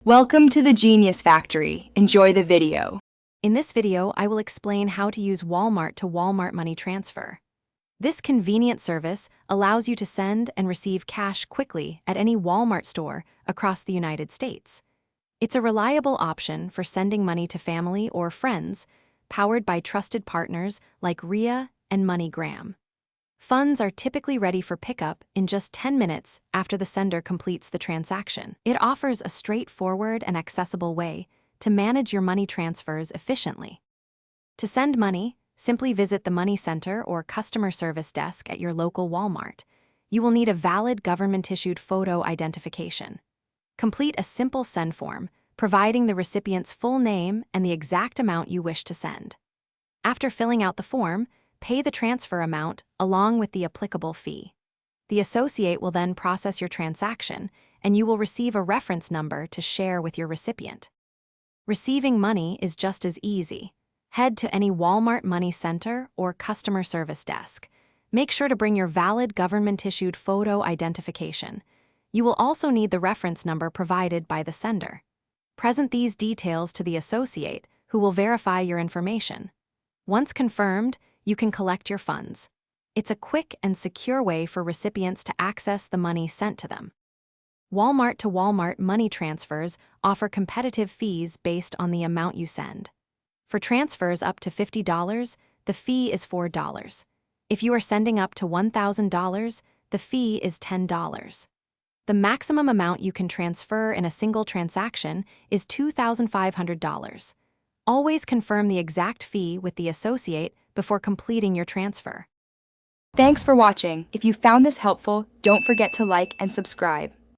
Welcome to the Genius Factory. Enjoy the video. In this video, I will explain how to use Walmart to Walmart Money Transfer. This convenient service allows you to send and receive cash quickly at any Walmart store across the United States. It's a reliable option for sending money to family or friends, powered by trusted partners like Ria and MoneyGram. Funds are typically ready for pickup in just 10 minutes after the sender completes the transaction. It offers a straightforward and accessible way to manage your money transfers efficiently. To send money, simply visit the Money Center or customer service desk at your local Walmart. You will need a valid government-issued photo identification. Complete a simple send form, providing the recipient's full name and the exact amount you wish to send. After filling out the form, pay the transfer amount along with the applicable fee. The associate will then process your transaction, and you will receive a reference number to share with your recipient. Receiving money is just as easy. Head to any Walmart Money Center or customer service desk. Make sure to bring your valid government-issued photo identification. You will also need the reference number provided by the sender. Present these details to the associate, who will verify your information. Once confirmed, you can collect your funds. It's a quick and secure way for recipients to access the money sent to them. Walmart to Walmart money transfers offer competitive fees based on the amount you send. For transfers up to $50, the fee is $4. If you are sending up to $1,000, the fee is $10. The maximum amount you can transfer in a single transaction is $2,500. Always confirm the exact fee with the associate before completing your transfer. Thanks for watching. If you found this helpful, don't forget to like and subscribe.